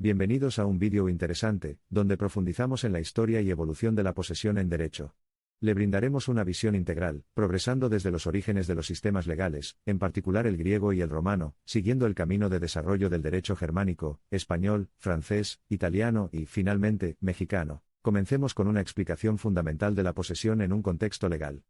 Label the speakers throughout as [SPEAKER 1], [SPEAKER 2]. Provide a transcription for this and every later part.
[SPEAKER 1] Bienvenidos a un vídeo interesante, donde profundizamos en la historia y evolución de la posesión en derecho. Le brindaremos una visión integral, progresando desde los orígenes de los sistemas legales, en particular el griego y el romano, siguiendo el camino de desarrollo del derecho germánico, español, francés, italiano y, finalmente, mexicano. Comencemos con una explicación fundamental de la posesión en un contexto legal.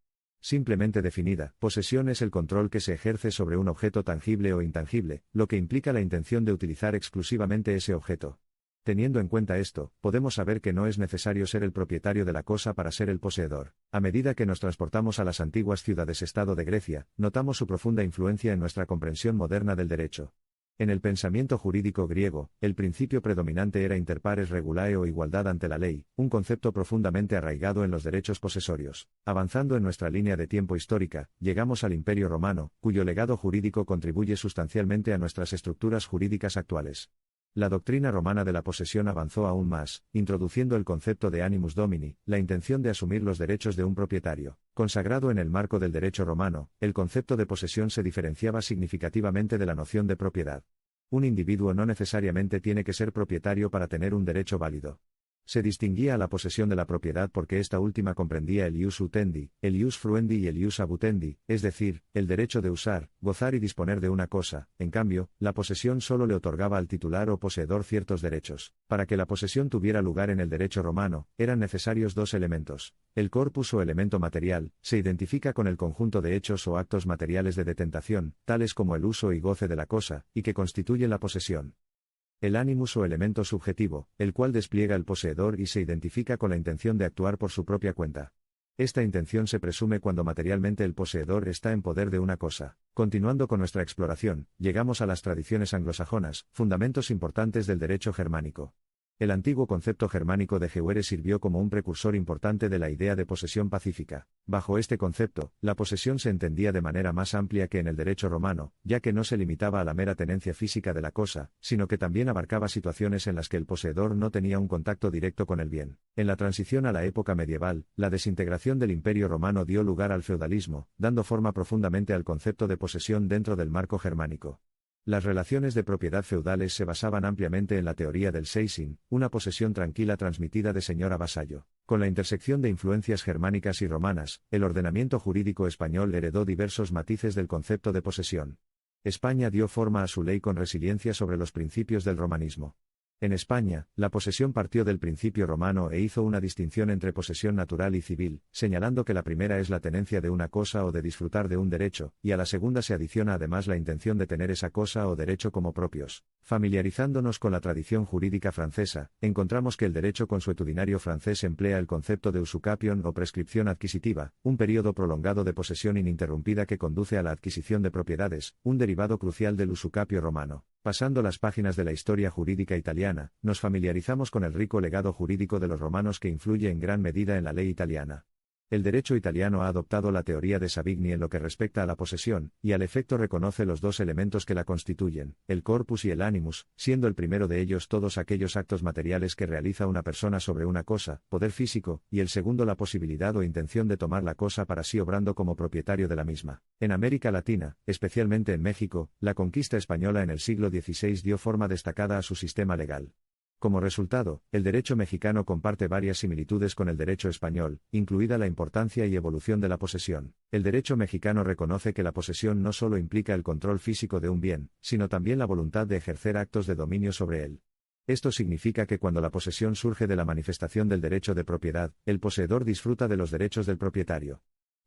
[SPEAKER 1] Simplemente definida, posesión es el control que se ejerce sobre un objeto tangible o intangible, lo que implica la intención de utilizar exclusivamente ese objeto. Teniendo en cuenta esto, podemos saber que no es necesario ser el propietario de la cosa para ser el poseedor. A medida que nos transportamos a las antiguas ciudades-estado de Grecia, notamos su profunda influencia en nuestra comprensión moderna del derecho. En el pensamiento jurídico griego, el principio predominante era inter pares regulae o igualdad ante la ley, un concepto profundamente arraigado en los derechos posesorios. Avanzando en nuestra línea de tiempo histórica, llegamos al Imperio Romano, cuyo legado jurídico contribuye sustancialmente a nuestras estructuras jurídicas actuales. La doctrina romana de la posesión avanzó aún más, introduciendo el concepto de animus domini, la intención de asumir los derechos de un propietario. Consagrado en el marco del derecho romano, el concepto de posesión se diferenciaba significativamente de la noción de propiedad. Un individuo no necesariamente tiene que ser propietario para tener un derecho válido. Se distinguía a la posesión de la propiedad porque esta última comprendía el ius utendi, el ius fruendi y el ius abutendi, es decir, el derecho de usar, gozar y disponer de una cosa. En cambio, la posesión solo le otorgaba al titular o poseedor ciertos derechos. Para que la posesión tuviera lugar en el derecho romano, eran necesarios dos elementos. El corpus o elemento material, se identifica con el conjunto de hechos o actos materiales de detentación, tales como el uso y goce de la cosa, y que constituyen la posesión. El animus o elemento subjetivo, el cual despliega el poseedor y se identifica con la intención de actuar por su propia cuenta. Esta intención se presume cuando materialmente el poseedor está en poder de una cosa. Continuando con nuestra exploración, llegamos a las tradiciones anglosajonas, fundamentos importantes del derecho germánico. El antiguo concepto germánico de jure sirvió como un precursor importante de la idea de posesión pacífica. Bajo este concepto, la posesión se entendía de manera más amplia que en el derecho romano, ya que no se limitaba a la mera tenencia física de la cosa, sino que también abarcaba situaciones en las que el poseedor no tenía un contacto directo con el bien. En la transición a la época medieval, la desintegración del Imperio Romano dio lugar al feudalismo, dando forma profundamente al concepto de posesión dentro del marco germánico. Las relaciones de propiedad feudales se basaban ampliamente en la teoría del seizin, una posesión tranquila transmitida de señor a vasallo. Con la intersección de influencias germánicas y romanas, el ordenamiento jurídico español heredó diversos matices del concepto de posesión. España dio forma a su ley con resiliencia sobre los principios del romanismo. En España, la posesión partió del principio romano e hizo una distinción entre posesión natural y civil, señalando que la primera es la tenencia de una cosa o de disfrutar de un derecho, y a la segunda se adiciona además la intención de tener esa cosa o derecho como propios. Familiarizándonos con la tradición jurídica francesa, encontramos que el derecho consuetudinario francés emplea el concepto de usucapion o prescripción adquisitiva, un período prolongado de posesión ininterrumpida que conduce a la adquisición de propiedades, un derivado crucial del usucapio romano. Pasando las páginas de la historia jurídica italiana, nos familiarizamos con el rico legado jurídico de los romanos que influye en gran medida en la ley italiana. El derecho italiano ha adoptado la teoría de Savigny en lo que respecta a la posesión, y al efecto reconoce los dos elementos que la constituyen, el corpus y el animus, siendo el primero de ellos todos aquellos actos materiales que realiza una persona sobre una cosa, poder físico, y el segundo la posibilidad o intención de tomar la cosa para sí obrando como propietario de la misma. En América Latina, especialmente en México, la conquista española en el siglo XVI dio forma destacada a su sistema legal. Como resultado, el derecho mexicano comparte varias similitudes con el derecho español, incluida la importancia y evolución de la posesión. El derecho mexicano reconoce que la posesión no solo implica el control físico de un bien, sino también la voluntad de ejercer actos de dominio sobre él. Esto significa que cuando la posesión surge de la manifestación del derecho de propiedad, el poseedor disfruta de los derechos del propietario.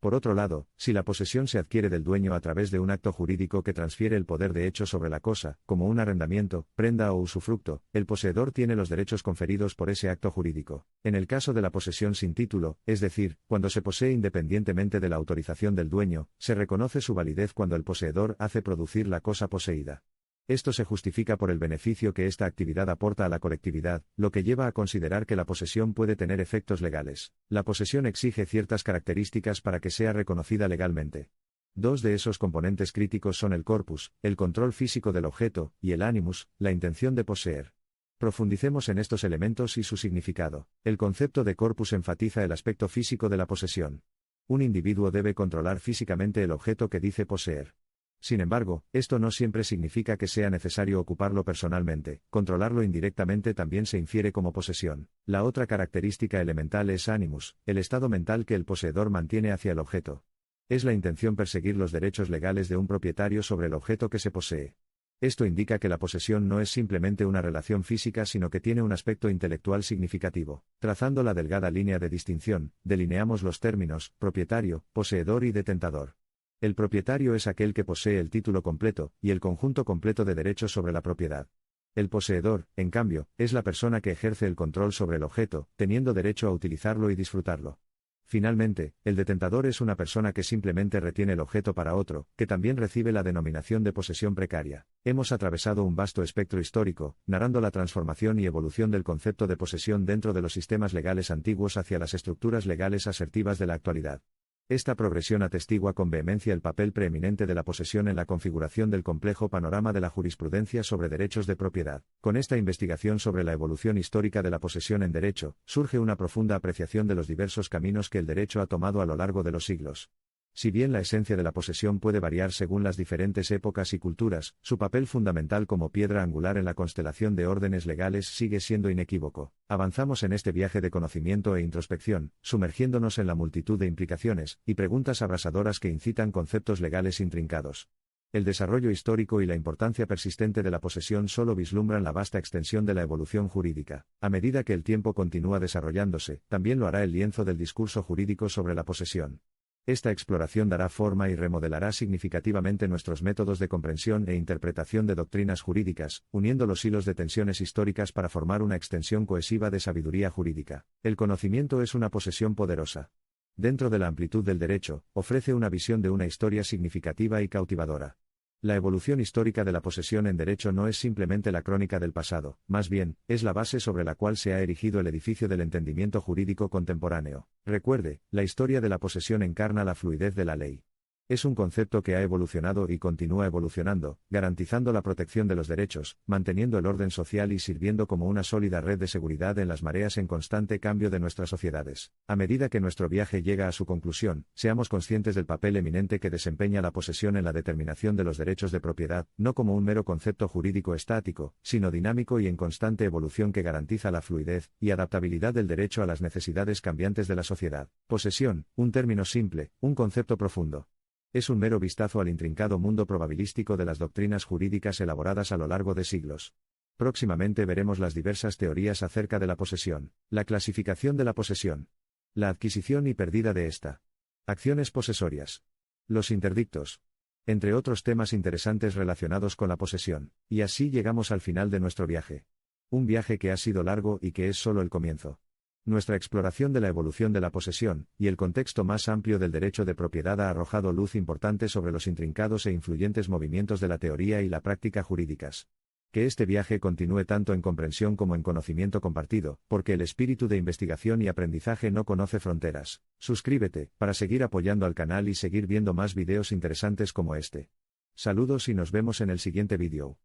[SPEAKER 1] Por otro lado, si la posesión se adquiere del dueño a través de un acto jurídico que transfiere el poder de hecho sobre la cosa, como un arrendamiento, prenda o usufructo, el poseedor tiene los derechos conferidos por ese acto jurídico. En el caso de la posesión sin título, es decir, cuando se posee independientemente de la autorización del dueño, se reconoce su validez cuando el poseedor hace producir la cosa poseída. Esto se justifica por el beneficio que esta actividad aporta a la colectividad, lo que lleva a considerar que la posesión puede tener efectos legales. La posesión exige ciertas características para que sea reconocida legalmente. Dos de esos componentes críticos son el corpus, el control físico del objeto, y el animus, la intención de poseer. Profundicemos en estos elementos y su significado. El concepto de corpus enfatiza el aspecto físico de la posesión. Un individuo debe controlar físicamente el objeto que dice poseer. Sin embargo, esto no siempre significa que sea necesario ocuparlo personalmente, controlarlo indirectamente también se infiere como posesión. La otra característica elemental es animus, el estado mental que el poseedor mantiene hacia el objeto. Es la intención perseguir los derechos legales de un propietario sobre el objeto que se posee. Esto indica que la posesión no es simplemente una relación física sino que tiene un aspecto intelectual significativo. Trazando la delgada línea de distinción, delineamos los términos, propietario, poseedor y detentador. El propietario es aquel que posee el título completo, y el conjunto completo de derechos sobre la propiedad. El poseedor, en cambio, es la persona que ejerce el control sobre el objeto, teniendo derecho a utilizarlo y disfrutarlo. Finalmente, el detentador es una persona que simplemente retiene el objeto para otro, que también recibe la denominación de posesión precaria. Hemos atravesado un vasto espectro histórico, narrando la transformación y evolución del concepto de posesión dentro de los sistemas legales antiguos hacia las estructuras legales asertivas de la actualidad. Esta progresión atestigua con vehemencia el papel preeminente de la posesión en la configuración del complejo panorama de la jurisprudencia sobre derechos de propiedad. Con esta investigación sobre la evolución histórica de la posesión en derecho, surge una profunda apreciación de los diversos caminos que el derecho ha tomado a lo largo de los siglos. Si bien la esencia de la posesión puede variar según las diferentes épocas y culturas, su papel fundamental como piedra angular en la constelación de órdenes legales sigue siendo inequívoco. Avanzamos en este viaje de conocimiento e introspección, sumergiéndonos en la multitud de implicaciones y preguntas abrasadoras que incitan conceptos legales intrincados. El desarrollo histórico y la importancia persistente de la posesión solo vislumbran la vasta extensión de la evolución jurídica. A medida que el tiempo continúa desarrollándose, también lo hará el lienzo del discurso jurídico sobre la posesión. Esta exploración dará forma y remodelará significativamente nuestros métodos de comprensión e interpretación de doctrinas jurídicas, uniendo los hilos de tensiones históricas para formar una extensión cohesiva de sabiduría jurídica. El conocimiento es una posesión poderosa. Dentro de la amplitud del derecho, ofrece una visión de una historia significativa y cautivadora. La evolución histórica de la posesión en derecho no es simplemente la crónica del pasado, más bien, es la base sobre la cual se ha erigido el edificio del entendimiento jurídico contemporáneo. Recuerde, la historia de la posesión encarna la fluidez de la ley. Es un concepto que ha evolucionado y continúa evolucionando, garantizando la protección de los derechos, manteniendo el orden social y sirviendo como una sólida red de seguridad en las mareas en constante cambio de nuestras sociedades. A medida que nuestro viaje llega a su conclusión, seamos conscientes del papel eminente que desempeña la posesión en la determinación de los derechos de propiedad, no como un mero concepto jurídico estático, sino dinámico y en constante evolución que garantiza la fluidez y adaptabilidad del derecho a las necesidades cambiantes de la sociedad. Posesión, un término simple, un concepto profundo. Es un mero vistazo al intrincado mundo probabilístico de las doctrinas jurídicas elaboradas a lo largo de siglos. Próximamente veremos las diversas teorías acerca de la posesión, la clasificación de la posesión, la adquisición y pérdida de esta, acciones posesorias, los interdictos, entre otros temas interesantes relacionados con la posesión, y así llegamos al final de nuestro viaje. Un viaje que ha sido largo y que es solo el comienzo. Nuestra exploración de la evolución de la posesión, y el contexto más amplio del derecho de propiedad ha arrojado luz importante sobre los intrincados e influyentes movimientos de la teoría y la práctica jurídicas. Que este viaje continúe tanto en comprensión como en conocimiento compartido, porque el espíritu de investigación y aprendizaje no conoce fronteras. Suscríbete, para seguir apoyando al canal y seguir viendo más videos interesantes como este. Saludos y nos vemos en el siguiente vídeo.